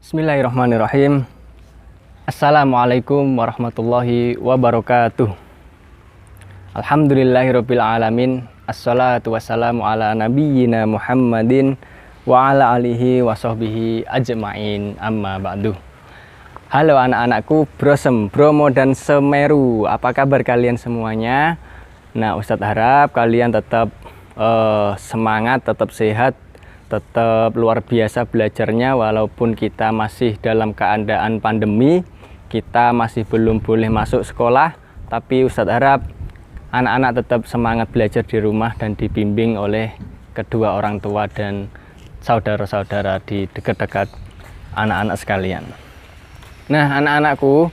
Bismillahirrahmanirrahim. Assalamualaikum warahmatullahi wabarakatuh. Alhamdulillahirabbil alamin. Assalatu wassalamu ala nabiyyina Muhammadin wa ala alihi wa sahbihi ajmain. Amma ba'du. Halo anak-anakku Brosem, Bromo dan Semeru. Apa kabar kalian semuanya? Nah, Ustadz harap kalian tetap semangat, tetap sehat, tetap luar biasa belajarnya walaupun kita masih dalam keadaan pandemi, kita masih belum boleh masuk sekolah, tapi Ustadz harap anak-anak tetap semangat belajar di rumah dan dibimbing oleh kedua orang tua dan saudara-saudara di dekat-dekat anak-anak sekalian. Nah, anak-anakku,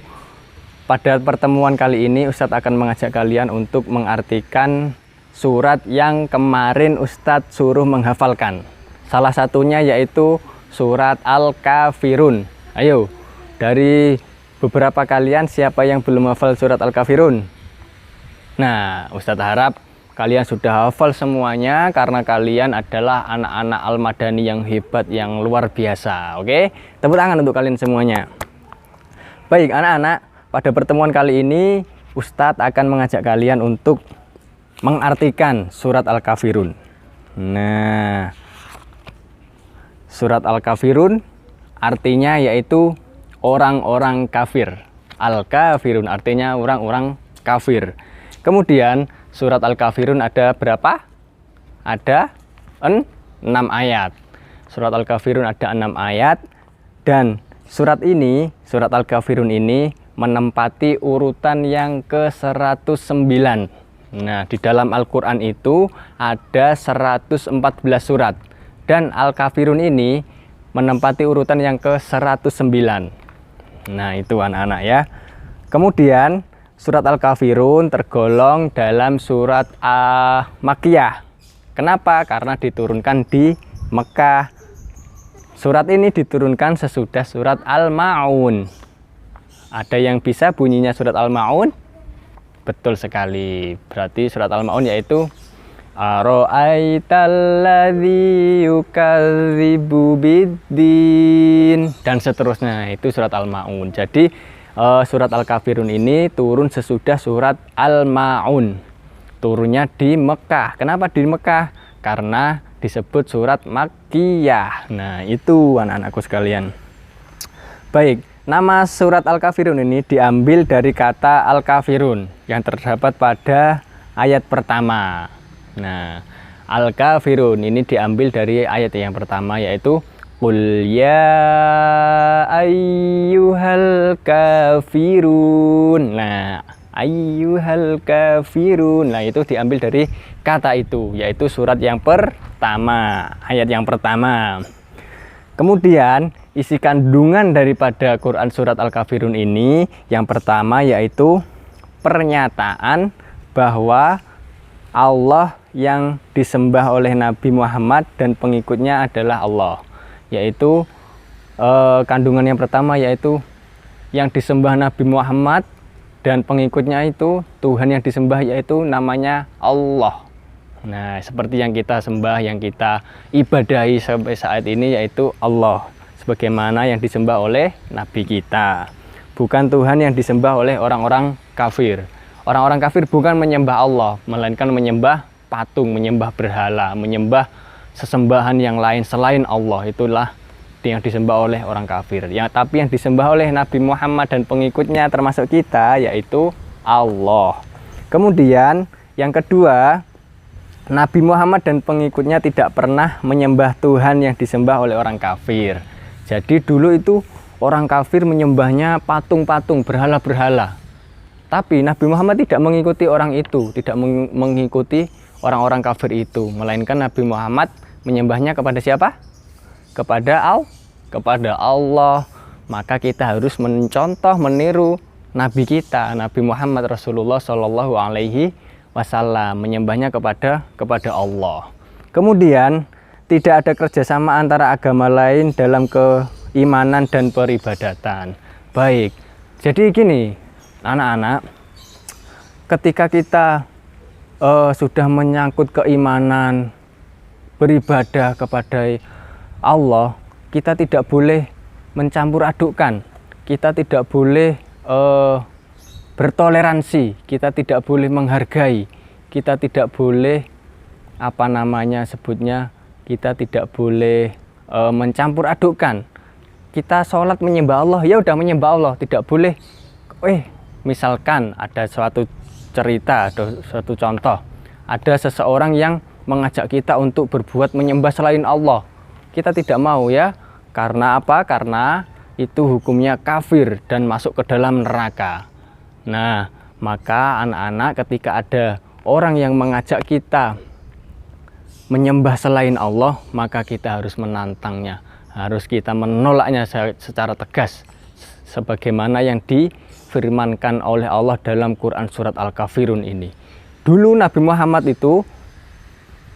pada pertemuan kali ini Ustadz akan mengajak kalian untuk mengartikan surat yang kemarin Ustadz suruh menghafalkan. Salah satunya yaitu surat Al-Kafirun. Ayo, dari beberapa kalian siapa yang belum hafal surat Al-Kafirun? Nah, Ustadz harap kalian sudah hafal semuanya karena kalian adalah anak-anak Al-Madani yang hebat, yang luar biasa. Oke, tepuk tangan untuk kalian semuanya. Baik anak-anak, pada pertemuan kali ini Ustadz akan mengajak kalian untuk mengartikan surat Al-Kafirun. Nah, surat Al-Kafirun artinya yaitu orang-orang kafir. Al-Kafirun artinya orang-orang kafir. Kemudian surat Al-Kafirun ada berapa? Ada 6 ayat. Surat Al-Kafirun ada 6 ayat. Dan surat ini, surat Al-Kafirun ini menempati urutan yang ke-109. Nah, di dalam Al-Quran itu ada 114 surat. Dan Al-Kafirun ini menempati urutan yang ke-109. Nah, itu anak-anak ya. Kemudian surat Al-Kafirun tergolong dalam surat Makkiyah. Kenapa? Karena diturunkan di Mekah. Surat ini diturunkan sesudah surat Al-Ma'un. Ada yang bisa bunyinya surat Al-Ma'un? Betul sekali. Berarti surat Al-Ma'un yaitu Ara'aitalladzi yukadzibu biddin dan seterusnya, itu surat Al-Ma'un. Jadi surat Al-Kafirun ini turun sesudah surat Al-Ma'un. Turunnya di Mekah. Kenapa di Mekah? Karena disebut surat Makkiyah. Nah, itu anak-anakku sekalian. Baik, nama surat Al-Kafirun ini diambil dari kata Al-Kafirun yang terdapat pada ayat pertama. Nah, Al-Kafirun ini diambil dari ayat yang pertama yaitu Qul ya ayyuhal kafirun. Nah, ayyuhal kafirun. Nah, itu diambil dari kata itu, yaitu surat yang pertama, ayat yang pertama. Kemudian isi kandungan daripada Quran surat Al-Kafirun ini yang pertama yaitu pernyataan bahwa Allah yang disembah oleh Nabi Muhammad dan pengikutnya adalah Allah, yaitu kandungan yang pertama yaitu yang disembah Nabi Muhammad dan pengikutnya itu Tuhan yang disembah yaitu namanya Allah. Nah, seperti yang kita sembah, yang kita ibadahi sampai saat ini yaitu Allah, sebagaimana yang disembah oleh Nabi kita, bukan Tuhan yang disembah oleh orang-orang kafir. Orang-orang kafir bukan menyembah Allah, melainkan menyembah patung, menyembah berhala, menyembah sesembahan yang lain selain Allah. Itulah yang disembah oleh orang kafir. Tapi yang disembah oleh Nabi Muhammad dan pengikutnya termasuk kita yaitu Allah. Kemudian yang kedua, Nabi Muhammad dan pengikutnya tidak pernah menyembah Tuhan yang disembah oleh orang kafir. Jadi dulu itu orang kafir menyembahnya patung-patung, berhala-berhala. Tapi Nabi Muhammad tidak mengikuti orang itu, tidak mengikuti orang-orang kafir itu, melainkan Nabi Muhammad menyembahnya kepada siapa? Kepada Allah. Maka kita harus mencontoh, meniru Nabi kita, Nabi Muhammad Rasulullah Shallallahu Alaihi Wasallam, menyembahnya kepada Allah. Kemudian tidak ada kerjasama antara agama lain dalam keimanan dan peribadatan. Baik, jadi gini anak-anak, ketika kita sudah menyangkut keimanan, beribadah kepada Allah, kita tidak boleh mencampur adukkan, kita tidak boleh bertoleransi, kita tidak boleh menghargai, kita tidak boleh kita tidak boleh mencampur adukkan. Kita sholat menyembah Allah, ya udah menyembah Allah, tidak boleh misalkan ada suatu cerita, ada suatu contoh, ada seseorang yang mengajak kita untuk berbuat menyembah selain Allah, kita tidak mau ya. Karena apa? Karena itu hukumnya kafir dan masuk ke dalam neraka. Nah, maka anak-anak, ketika ada orang yang mengajak kita menyembah selain Allah, maka kita harus menantangnya, harus kita menolaknya secara tegas, sebagaimana yang difirmankan oleh Allah dalam Quran surat Al-Kafirun ini. Dulu Nabi Muhammad itu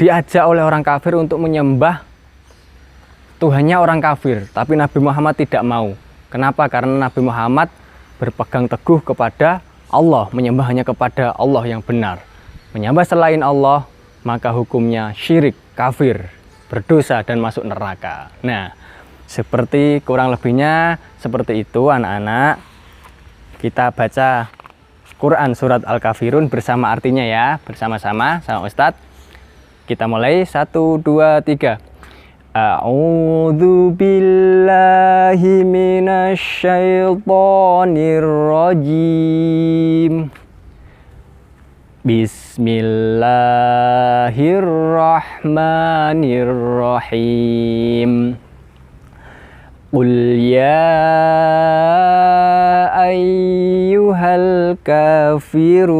diajak oleh orang kafir untuk menyembah Tuhannya orang kafir, tapi Nabi Muhammad tidak mau. Kenapa? Karena Nabi Muhammad berpegang teguh kepada Allah, menyembah hanya kepada Allah yang benar. Menyembah selain Allah, maka hukumnya syirik, kafir, berdosa dan masuk neraka. Nah, seperti kurang lebihnya seperti itu anak-anak. Kita baca Quran surat Al-Kafirun bersama artinya ya, bersama-sama sama Ustadz. Kita mulai 1, 2, 3. A'udzu billahi minasyaitonir rajim. Bismillahirrahmanirrahim. Qul ya ayyuhal kafirun.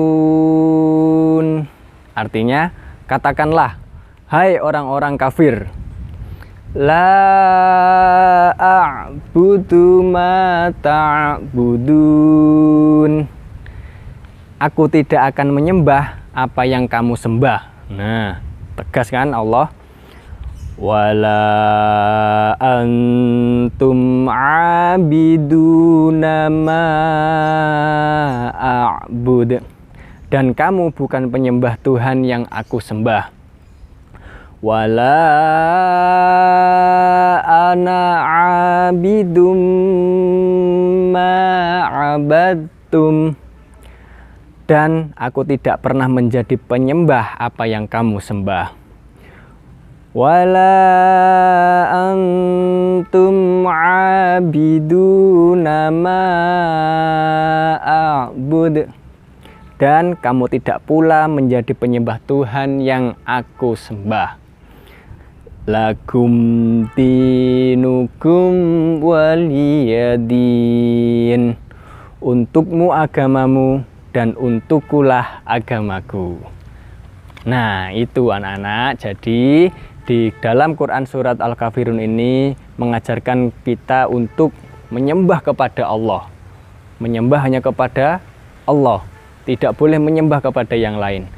Artinya, katakanlah, hai orang-orang kafir. La a'budu ma ta'budun. Aku tidak akan menyembah apa yang kamu sembah. Nah, tegas kan Allah. Wala antum abiduna ma a'bud. Dan kamu bukan penyembah Tuhan yang aku sembah. Wala ana abidum ma abadtum. Dan aku tidak pernah menjadi penyembah apa yang kamu sembah. Wala antum abiduna ma a'bud. Dan kamu tidak pula menjadi penyembah Tuhan yang aku sembah. Lakum dinukum waliyadin. Untukmu agamamu dan untukkulah agamaku. Nah, itu anak-anak. Jadi di dalam Quran surat Al-Kafirun ini mengajarkan kita untuk menyembah kepada Allah. Menyembah hanya kepada Allah, tidak boleh menyembah kepada yang lain.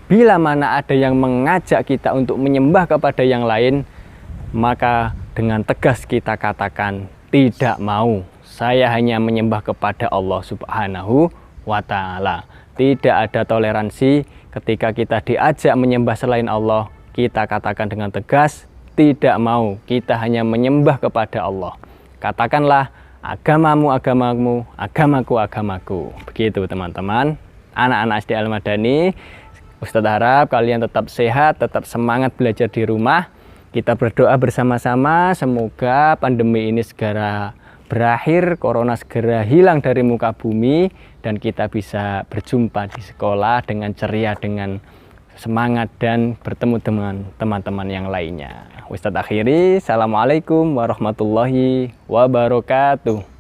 Bila mana ada yang mengajak kita untuk menyembah kepada yang lain, maka dengan tegas kita katakan, tidak mau. Saya hanya menyembah kepada Allah Subhanahu wa ta'ala. Tidak ada toleransi ketika kita diajak menyembah selain Allah. Kita katakan dengan tegas, tidak mau. Kita hanya menyembah kepada Allah. Katakanlah, agamamu agamamu, agamaku agamaku. Begitu teman-teman, anak-anak SD Al-Madani. Ustadz harap kalian tetap sehat, tetap semangat belajar di rumah. Kita berdoa bersama-sama, semoga pandemi ini segera berakhir, corona segera hilang dari muka bumi, dan kita bisa berjumpa di sekolah dengan ceria, dengan semangat, dan bertemu dengan teman-teman yang lainnya. Ustadz akhiri, Assalamualaikum warahmatullahi wabarakatuh.